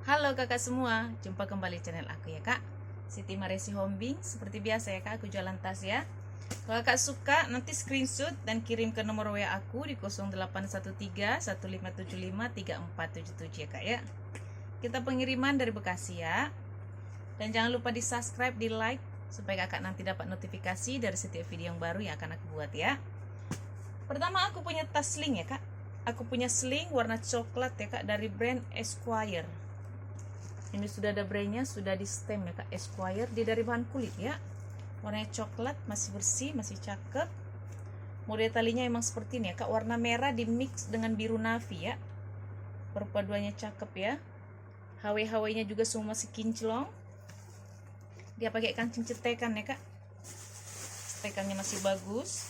Halo kakak semua, jumpa kembali channel aku ya kak, Siti Maresi Hombing. Seperti biasa ya kak, aku jualan tas ya. Kalau kakak suka, nanti screenshot dan kirim ke nomor WA aku di 0813 1575 3477 ya kak ya. Kita pengiriman dari Bekasi ya. Dan jangan lupa di subscribe, di like, supaya kakak nanti dapat notifikasi dari setiap video yang baru yang akan aku buat ya. Pertama aku punya tas sling ya kak. Aku punya sling warna coklat ya kak, dari brand Esquire. Ini sudah ada brandnya, sudah di stem ya kak, Esquire. Dia dari bahan kulit ya, warnanya coklat, masih bersih, masih cakep. Model talinya emang seperti ini ya kak, warna merah di mix dengan biru navy ya, perpaduannya cakep ya. HW nya juga semua masih kinclong. Dia pakai kancing cetekan ya kak, cetekannya masih bagus.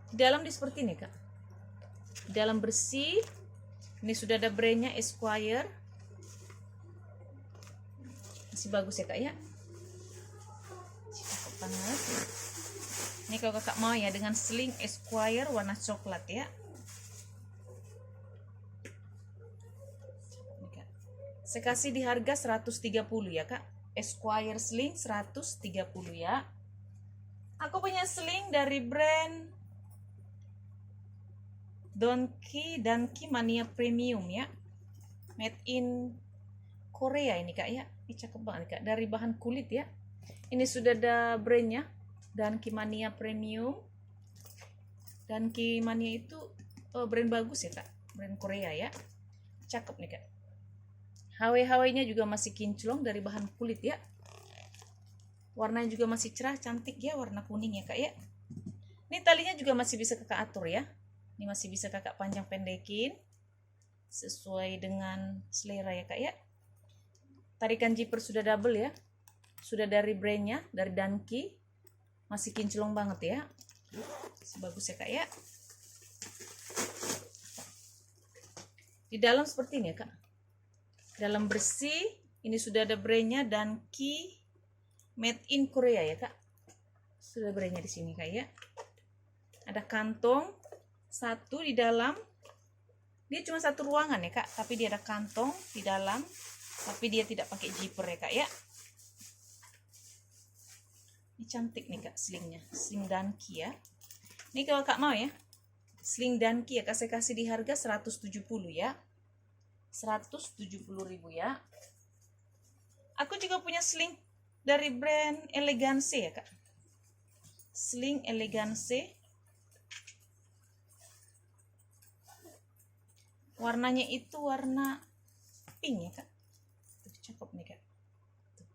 Di dalam dia seperti ini kak, di dalam bersih. Ini sudah ada brandnya Esquire, masih bagus ya kak ya, cakep banget. Ini kalau kakak mau ya, dengan sling Esquire warna coklat ya. Saya kasih di harga 130 ya kak, Esquire sling 130 ya. Aku punya sling dari brand Danki Mania Premium ya, made in Korea ini kak ya. Ini cakep banget kak, dari bahan kulit ya. Ini sudah ada brandnya, Danki Mania Premium. Danki Mania itu brand bagus ya kak, brand Korea ya, cakep nih kak. HW nya juga masih kinclong dari bahan kulit ya. Warnanya juga masih cerah, cantik ya, warna kuning ya kak ya. Ini talinya juga masih bisa kakak atur ya. Ini masih bisa kakak panjang pendekin sesuai dengan selera ya kak ya. Tarikan zipper sudah double ya, sudah dari brandnya, dari Danki, masih kinclong banget ya, bagus ya kak ya. Di dalam seperti ini ya kak, dalam bersih. Ini sudah ada brandnya Danki, made in Korea ya kak, sudah brandnya di sini kak ya. Ada kantong satu di dalam. Dia cuma satu ruangan ya kak, tapi dia ada kantong di dalam, tapi dia tidak pakai zipper ya kak ya. Ini cantik nih kak slingnya, sling Danki ya. Ini kalau kak mau ya, sling Danki ya kak, saya kasih di harga 170 ya, 170.000 ya. Aku juga punya sling dari brand Elegance ya kak, sling Elegance. Warnanya itu warna pink ya kak. Tuh, cakep nih kak. Tuh.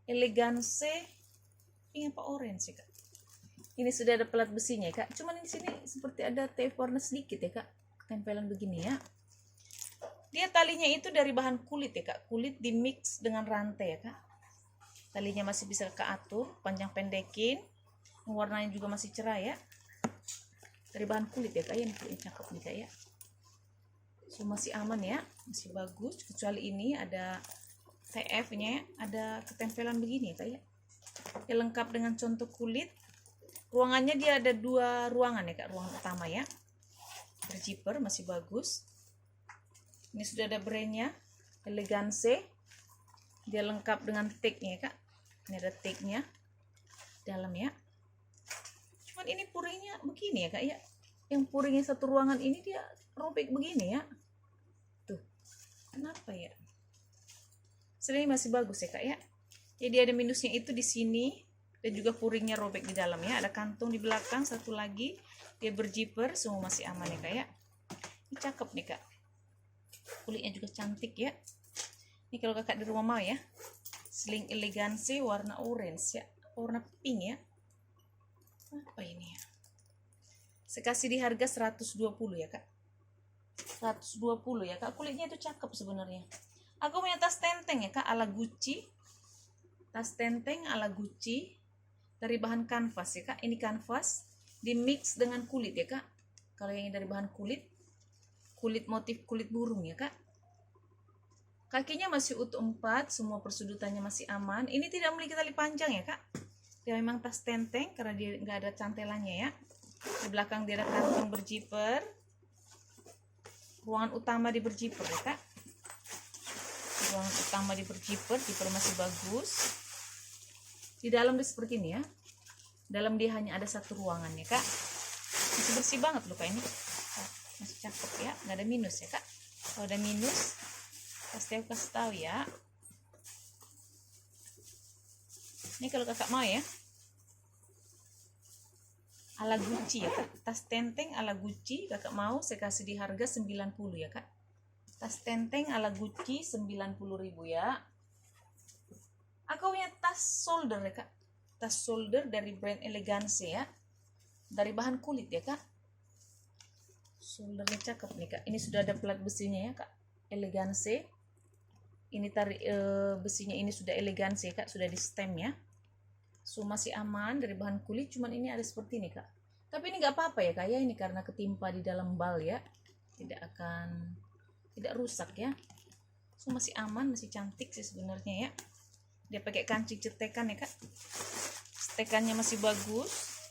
Elegance pink apa orange ya kak. Ini sudah ada pelat besinya ya kak. Cuman di sini seperti ada tape warna sedikit ya kak, tempelan begini ya. Dia talinya itu dari bahan kulit ya kak, kulit di mix dengan rantai ya kak. Talinya masih bisa kakak atur, panjang pendekin. Warnanya juga masih cerah ya, dari bahan kulit ya kak. Ini cakep nih kak ya. So, masih aman ya, masih bagus, kecuali ini ada TF nya, ada ketempelan begini ya kak ya. Ya, lengkap dengan contoh kulit. Ruangannya dia ada dua ruangan ya kak, ruangan utama ya, berzipper, masih bagus. Ini sudah ada brandnya Elegance, dia lengkap dengan tag nya ya kak. Ini ada tag nya dalam ya. Cuman ini puringnya begini ya kak ya, yang puringnya satu ruangan ini dia robek begini ya. Tuh, kenapa ya? Sebenarnya masih bagus ya kak ya. Jadi ada minusnya itu di sini, dan juga puringnya robek di dalam ya. Ada kantong di belakang satu lagi, dia berzipper, semua masih aman ya kak ya. Ini cakep nih kak, kulitnya juga cantik ya. Ini kalau kakak di rumah mau ya, sling Elegance warna orange ya, warna pink ya. Apa ini ya? Saya kasih di harga 120 ya kak, 120 ya kak. Kulitnya itu cakep sebenarnya. Aku punya tas tenteng ya kak, ala Gucci, tas tenteng ala Gucci dari bahan kanvas ya kak. Ini kanvas di mix dengan kulit ya kak. Kalau yang ini dari bahan kulit, kulit motif kulit burung ya kak. Kakinya masih utuh 4, semua persudutannya masih aman. Ini tidak memiliki tali panjang ya kak, dia memang tas tenteng karena dia nggak ada cantelannya ya. Di belakang dia ada kantong berzipper. ruangan utama di berjiper ya kak. Ruangan utama di berjiper, jiper masih bagus. Di dalam dia seperti ini ya. Dalam dia hanya ada satu ruangan ya kak. Masih bersih banget loh kak ini. Masih cakep ya, nggak ada minus ya kak. Kalau ada minus pasti aku kasih tahu ya. Ini kalau kakak mau ya, ala Gucci ya kak, tas tenteng ala Gucci. Kakak mau saya kasih di harga 90 ya kak. Tas tenteng ala Gucci 90.000 ya. Aku punya tas shoulder ya kak, tas shoulder dari brand Elegance ya, dari bahan kulit ya kak. Shouldernya cakep nih kak. Ini sudah ada plat besinya ya kak, Elegance. Ini tarik besinya ini sudah Elegance ya kak, sudah di stem ya. So masih aman dari bahan kulit, cuman ini ada seperti ini kak. Tapi ini nggak apa-apa ya kak ya, ini karena ketimpa di dalam bal ya, tidak rusak ya. So masih aman, masih cantik sih sebenarnya ya. Dia pakai kancing cetekan ya kak, cetekannya masih bagus.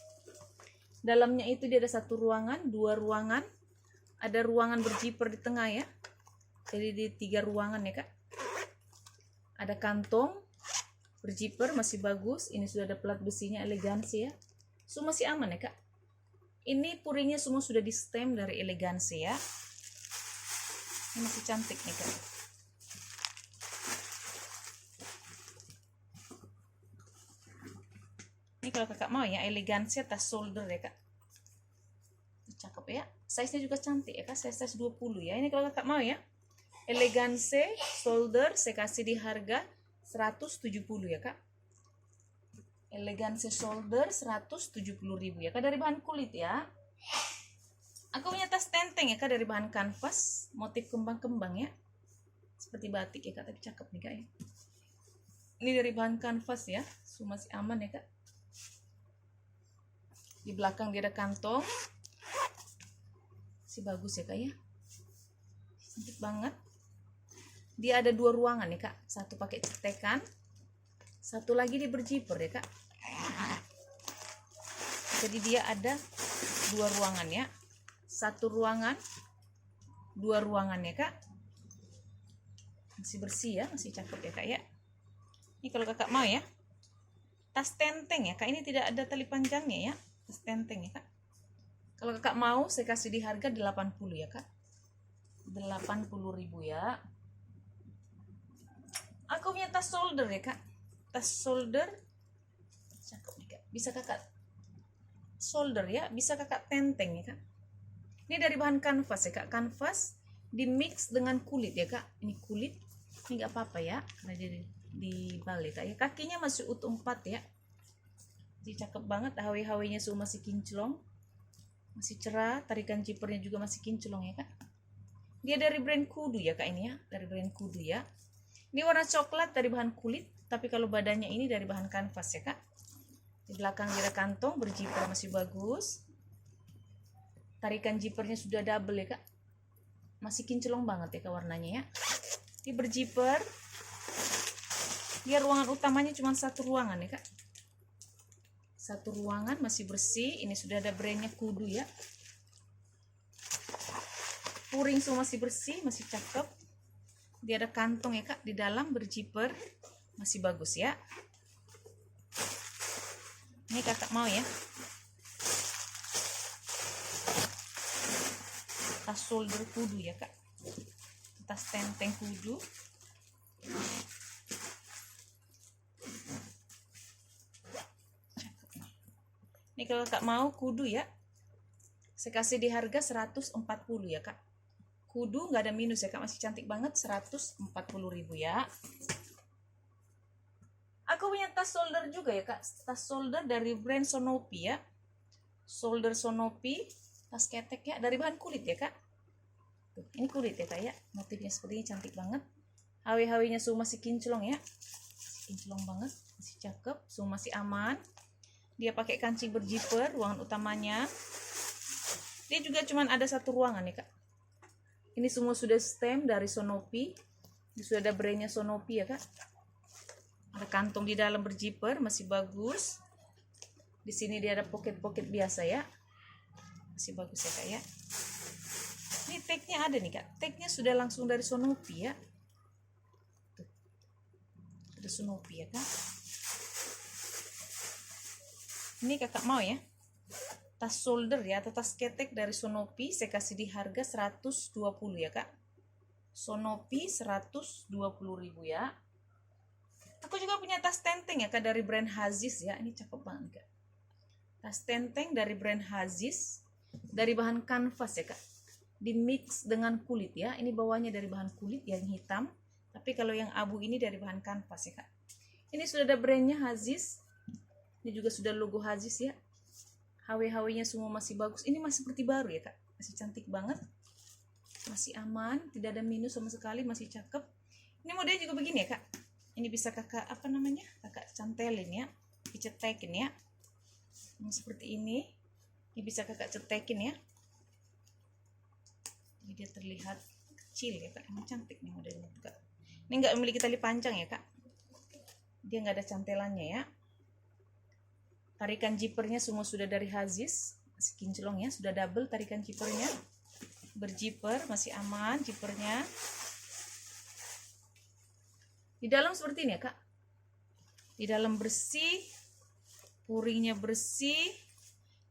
Dalamnya itu dia ada satu ruangan, dua ruangan, ada ruangan berjiper di tengah ya. Jadi di 3 ruangan ya kak. Ada kantong berjiper masih bagus. Ini sudah ada plat besinya Elegance ya. So masih aman ya kak. Ini puringnya semua sudah di stem dari Elegance ya. Ini masih cantik nih kak. Ini kalau kakak mau ya, Elegance tas shoulder ya kak. Cakep ya. Size nya juga cantik ya kak. Size 20 ya. Ini kalau kakak mau ya, Elegance shoulder saya kasih di harga 170 ya kak. Elegance shoulder 170.000 ya kak, dari bahan kulit ya. Aku punya tas tenteng ya kak, dari bahan kanvas, motif kembang-kembang ya, seperti batik ya kak, tapi cakep nih kak ya. Ini dari bahan kanvas ya, so masih aman ya kak. Di belakang dia ada kantong, masih bagus ya kak ya, cantik banget. Dia ada 2 ruangan ya kak, satu pakai cetekan, satu lagi di berjiper ya kak. Jadi dia ada 2 ruangan ya, satu ruangan, 2 ruangan ya kak. Masih bersih ya, masih cakep ya kak ya. Ini kalau kakak mau ya, tas tenteng ya kak, ini tidak ada tali panjangnya ya, tas tenteng ya kak. Kalau kakak mau saya kasih di harga 80 ya kak, 80.000 ya. Aku punya tas shoulder ya kak, tas shoulder cakep nih kak, bisa kakak shoulder ya, bisa kakak tenteng ya kak. Ini dari bahan kanvas ya kak, kanvas di mix dengan kulit ya kak. Ini kulit, ini nggak apa-apa ya, karena dia dibalik kak ya. Kakinya masih utuh 4 ya, jadi cakep banget. Hawi-hawinya semua masih kinclong, masih cerah. Tarikan jipernya juga masih kinclong ya kak. Dia dari brand Kudu ya kak, ini ya, dari brand Kudu ya. Ini warna coklat dari bahan kulit, tapi kalau badannya ini dari bahan kanvas ya kak. Di belakang dia ada kantong berjiper masih bagus. Tarikan jipernya sudah double ya kak, masih kinclong banget ya kak warnanya ya. Ini berjiper. Dia ruangan utamanya cuma satu ruangan ya kak, satu ruangan, masih bersih. Ini sudah ada brandnya Kudu ya. Puring semua masih bersih, masih cakep. Dia ada kantong ya kak, di dalam berjiper masih bagus ya. Ini kakak mau ya, tas shoulder Kudu ya kak, tas tenteng Kudu. Ini kalau kakak mau Kudu ya, saya kasih di harga 140 ya kak. Kudu nggak ada minus ya kak, masih cantik banget, 140.000 ya. Aku punya tas shoulder juga ya kak, tas shoulder dari brand Sonopi ya, shoulder Sonopi, tas ketek ya, dari bahan kulit ya kak. Tuh, ini kulit ya kak ya, motifnya seperti ini, cantik banget. Hawi-hawinya semua masih kinclong ya, kinclong banget, masih cakep, semua masih aman. Dia pakai kancing berjiper, ruangan utamanya. Dia juga cuman ada satu ruangan ya kak. Ini semua sudah stem dari Sonopi. Ini sudah ada brandnya Sonopi ya kak. Ada kantong di dalam berjiper, masih bagus. Di sini dia ada pocket-pocket biasa ya, masih bagus ya kak ya. Ini ini tagnya ada nih kak, tagnya sudah langsung dari Sonopi ya. Tuh. Ada Sonopi ya kak. Ini kakak mau ya, tas shoulder ya atau tas ketek dari Sonopi, saya kasih di harga 120 ya kak. Sonopi 120.000 ya. Aku juga punya tas tenteng ya kak dari brand Hazis ya. Ini cakep banget kak. Tas tenteng dari brand Hazis, dari bahan kanvas ya kak, di mix dengan kulit ya. Ini bawahnya dari bahan kulit yang hitam, tapi kalau yang abu ini dari bahan kanvas ya kak. Ini sudah ada brandnya Hazis. Ini juga sudah logo Hazis ya. HW-HW-nya semua masih bagus. Ini masih seperti baru ya kak. Masih cantik banget. Masih aman, tidak ada minus sama sekali, masih cakep. Ini modelnya juga begini ya kak. Ini bisa kakak apa namanya? Kakak cantelin ya. Dicetekin ya. Seperti ini. Ini bisa kakak cetekin ya. Jadi dia terlihat kecil ya kak. Ini cantik nih modelnya kak. Ini nggak memiliki tali panjang ya kak. Dia nggak ada cantelannya ya. Tarikan zippernya semua sudah dari Hazis, masih kinclong ya, sudah double tarikan zippernya, berzipper, masih aman zippernya. Di dalam seperti ini ya kak, di dalam bersih, puringnya bersih.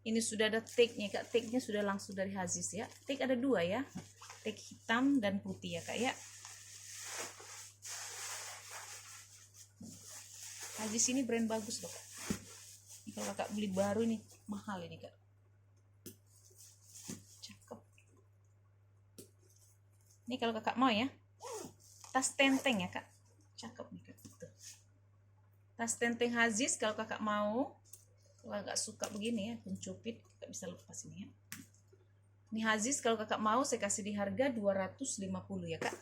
Ini sudah ada tagnya kak, tagnya sudah langsung dari Hazis ya. Tag ada dua ya, tag hitam dan putih ya kak ya. Hazis ini brand bagus loh kak. Kalau kakak beli baru ini mahal ini kak. Cakep. Ini kalau kakak mau ya, tas tenteng ya kak. Cakep nih kak. Tuh. Tas tenteng Hazis kalau kakak mau. Kalau kakak suka begini ya, pencupit, kakak bisa lepas ini ya. Ini Hazis kalau kakak mau saya kasih di harga 250 ya kak.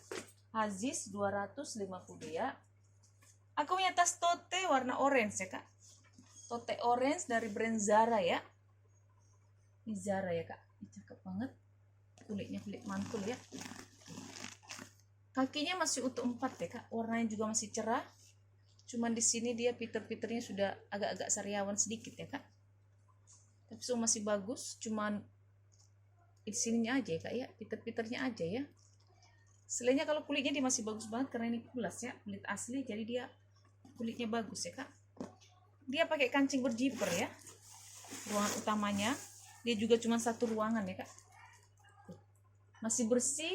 Hazis 250 ya. Aku punya tas tote warna orange ya kak. Tote orange dari brand Zara ya. Ini Zara ya kak. Ini cakep banget. Kulitnya kulit mantul ya. Kakinya masih utuh 4 ya kak. Warnanya juga masih cerah. Cuman di sini dia piter-piternya sudah agak-agak sariawan sedikit ya kak. Tapi semua masih bagus. Cuman di sininya aja ya kak ya. Piter-piternya aja ya. Selainnya kalau kulitnya dia masih bagus banget karena ini kulas ya. Kulit asli jadi dia kulitnya bagus ya kak. Dia pakai kancing berzipper ya. Ruangan utamanya dia juga cuma satu ruangan ya kak. Masih bersih.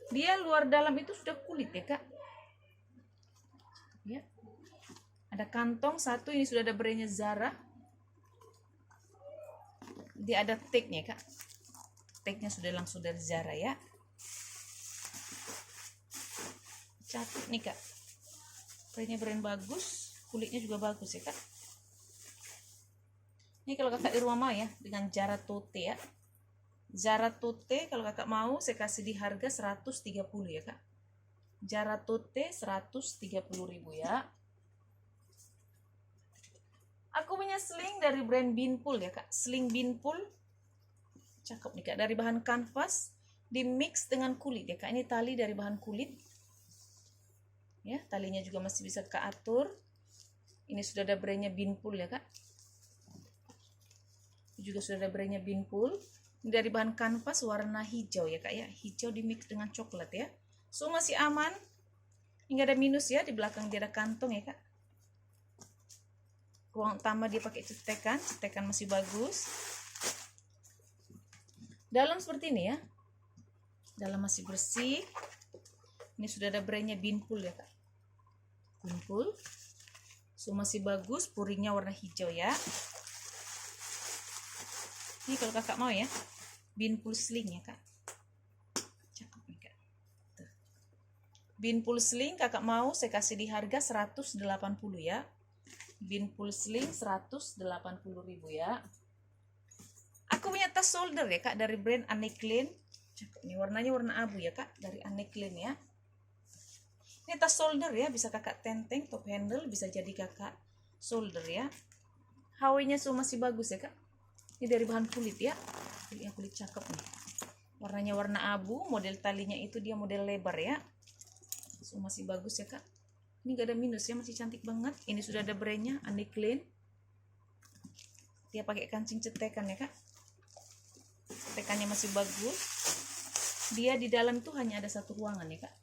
Dia luar dalam itu sudah kulit ya kak. Ya. Ada kantong satu, ini sudah ada brandnya Zara. Dia ada tagnya kak. Tagnya sudah langsung dari Zara ya. Cantik nih kak. Brandnya brand bagus. Kulitnya juga bagus ya kak. Ini kalau kakak di rumah mau ya, dengan Zara Tote ya. Zara Tote kalau kakak mau saya kasih di harga 130 ya kak. Zara Tote 130.000 ya. Aku punya sling dari brand Binpool ya kak. Sling Binpool. Cakep nih kak, dari bahan kanvas di mix dengan kulit ya kak. Ini tali dari bahan kulit. Ya, talinya juga masih bisa kakak atur. Ini sudah ada brandnya Binpool ya kak. Juga sudah ada brandnya Binpool. Ini dari bahan kanvas warna hijau ya kak ya. Hijau di mix dengan coklat ya. So masih aman. Ini ada minus ya. Di belakang dia ada kantong ya kak. Ruang utama dia pakai cetekan. Cetekan masih bagus. Dalam seperti ini ya. Dalam masih bersih. Ini sudah ada brandnya Binpool ya kak. Binpool. So masih bagus. Puringnya warna hijau ya. Ini kalau kakak mau ya, Binpool sling ya kak. Cakep nih kak. Tuh. Binpool sling kakak mau saya kasih di harga 180 ya. Binpool sling 180.000 ya. Aku punya tas shoulder ya kak dari brand Anne Klein. Cakep nih, warnanya warna abu ya kak, dari Anne Klein ya. Ini tas shoulder ya, bisa kakak tenteng, top handle, bisa jadi kakak shoulder ya. HW-nya semua masih bagus ya kak. Ini dari bahan kulit ya. Kulitnya kulit cakep nih. Warnanya warna abu, model talinya itu dia model lebar ya. So, masih bagus ya kak. Ini gak ada minus ya, masih cantik banget. Ini sudah ada brandnya Anne Klein. Dia pakai kancing cetekan ya kak. Cetekannya masih bagus. Dia di dalam tuh hanya ada satu ruangan ya kak.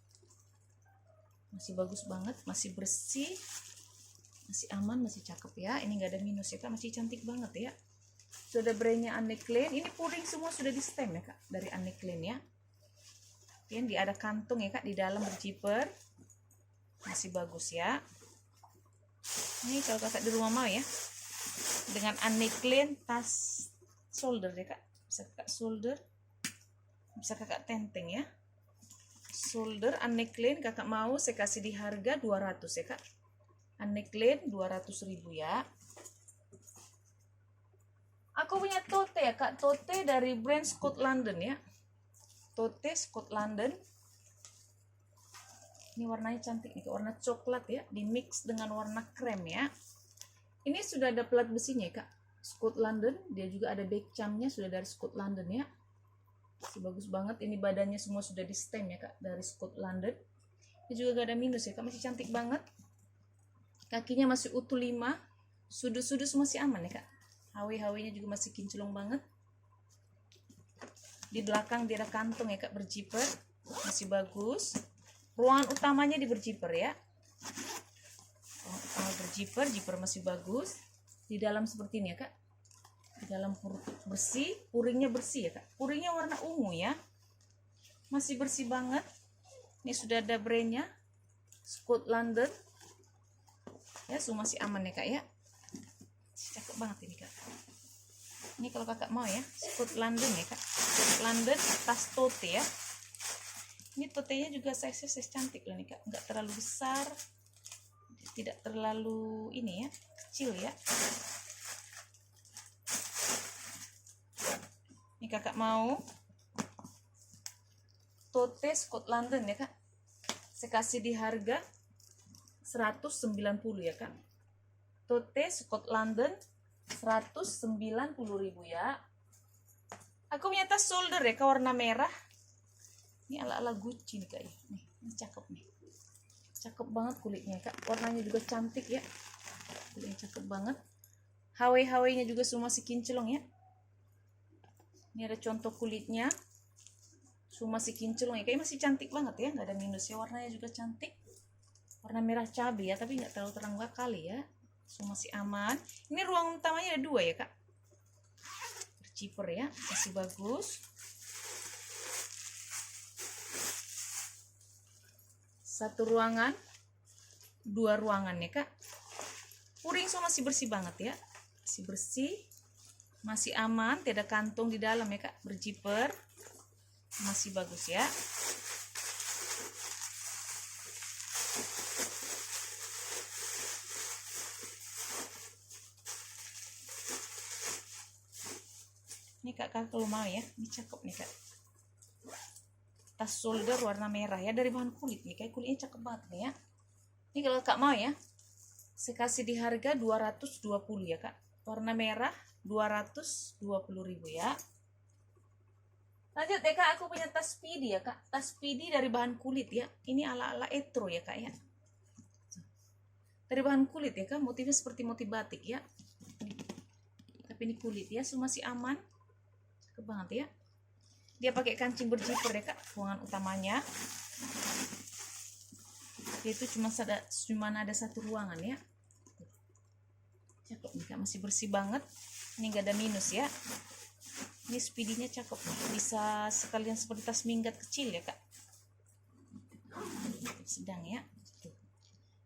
Masih bagus banget, masih bersih, masih aman, masih cakep ya. Ini nggak ada minus ya kak, masih cantik banget ya. Sudah brandnya Anne Klein. Ini puring semua sudah di stem ya kak, dari Anne Klein ya. Ini dia ada kantung ya kak, di dalam berzipper, masih bagus ya. Ini kalau kakak di rumah mau ya, dengan Anne Klein tas shoulder ya kak, bisa kakak shoulder, bisa kakak tenteng ya. Shoulder Anne Klein kakak mau saya kasih di harga 200 ya kak. Anne Klein 200.000 ya. Aku punya tote ya kak, tote dari brand Scott London ya. Tote Scott London. Ini warnanya cantik nih, warna coklat ya, di mix dengan warna krem ya. Ini sudah ada pelat besinya ya kak, Scott London. Dia juga ada back charmnya, sudah dari Scott London ya. Masih bagus banget. Ini badannya semua sudah di stem ya kak, dari Scott London. Ini juga gak ada minus ya kak, masih cantik banget. Kakinya masih utuh 5, sudut-sudut masih aman ya kak. HW-HW-nya juga masih kinclong banget. Di belakang dia ada kantong ya kak, berzipper, masih bagus. Ruangan utamanya di berzipper ya. Ruangan utama berzipper, zipper masih bagus. Di dalam seperti ini ya kak. Di dalam bersih, puringnya bersih ya kak. Puringnya warna ungu ya. Masih bersih banget. Ini sudah ada brandnya, Scott London. Ya, semua masih aman ya kak ya. Cakep banget ini kak. Ini kalau kakak mau ya, Scott London ya kak. Scott London tas tote ya. Ini totenya juga size cantik loh nih kak. Nggak terlalu besar, tidak terlalu ini ya, kecil ya. Ini kakak mau tote Scott London ya kak. Saya kasih di harga 190 ya kak. Tote Scott London 190.000 ya. Aku punya tas shoulder ya kak, warna merah. Ini ala-ala Gucci nih kak ya. Nih, ini cakep nih. Cakep banget kulitnya kak. Warnanya juga cantik ya. Kulitnya cakep banget. HW-HW-nya juga semua masih kinclong ya. Ini ada contoh kulitnya. Semua masih kinclong ya. Kayaknya masih cantik banget ya. Nggak ada minus ya. Warnanya juga cantik. Warna merah cabai ya. Tapi nggak terlalu terang kali ya. Semua masih aman. Ini ruang utamanya ada 2 ya kak. Berzipper ya. Masih bagus. Satu ruangan. 2 ruangan ya kak. Puring semua masih bersih banget ya. Masih bersih. Masih aman, tidak ada kantung di dalam ya kak, berzipper, masih bagus ya. Ini kak kalau mau ya, ini cakep nih kak. Tas shoulder warna merah ya, dari bahan kulit nih, kayak kulitnya cakep banget nih ya. Ini kalau kak mau ya, saya kasih di harga 220 ya kak. Warna merah 220.000 ya. Lanjut ya kak, aku punya tas Speedy ya kak. Tas Speedy dari bahan kulit ya. Ini ala-ala etro ya kak ya. Dari bahan kulit ya kak, motifnya seperti motif batik ya. Tapi ini kulit ya, semua masih aman. Cakep banget ya. Dia pakai kancing berzipper ya kak, ruangan utamanya. Dia itu cuma ada satu ruangan ya. Cakep nih kak, masih bersih banget. Ini gak ada minus ya. Ini Speedy-nya cakep nih. Bisa sekalian seperti tas minggat kecil ya kak. Sedang ya.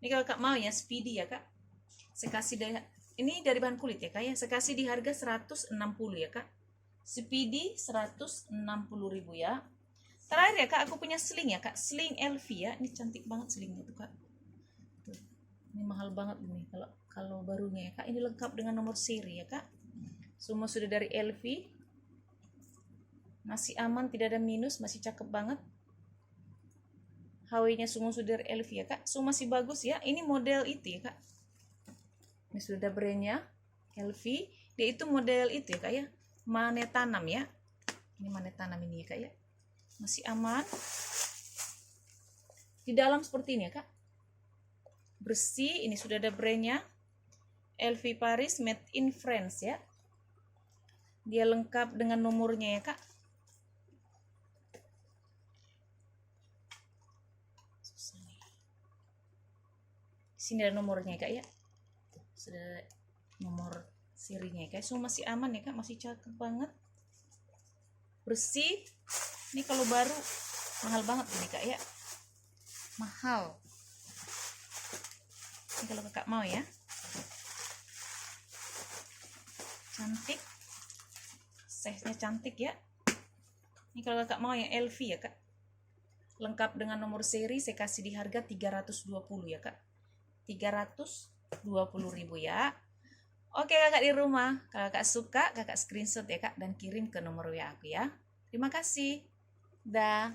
Ini kalau kak mau ya Speedy ya kak. Saya kasih ini dari bahan kulit ya kak ya. Saya kasih di harga 160 ya kak. Speedy 160.000 ya. Terakhir ya kak, aku punya sling ya kak. Sling LV ya. Ini cantik banget slingnya tuh kak. Tuh. Ini mahal banget ini kalau barunya ya kak. Ini lengkap dengan nomor seri ya kak. Semua sudah dari LV. Masih aman, tidak ada minus, masih cakep banget. HW-nya semua sudah dari LV ya kak. Semua masih bagus ya. Ini model itu ya kak. Ini sudah brandnya LV. Dia itu model itu ya kak ya. Manet tanam ya. Ini manet tanam ini ya kak ya. Masih aman. Di dalam seperti ini ya kak. Bersih. Ini sudah ada brandnya LV Paris Made in France ya. Dia lengkap dengan nomornya ya kak. Sini ada nomornya kak ya. Tuh, sudah nomor serinya kak. So masih aman ya kak, masih cakep banget, bersih. Ini kalau baru mahal banget ini kak ya, mahal. Ini kalau kakak mau ya, cantik, size-nya cantik ya. Ini kalau kakak mau yang LV ya kak, lengkap dengan nomor seri, saya kasih di harga 320 ya kak, 320.000 ya. Oke kakak di rumah, kalau kakak suka kakak screenshot ya kak dan kirim ke nomor WA aku ya. Terima kasih. Dah.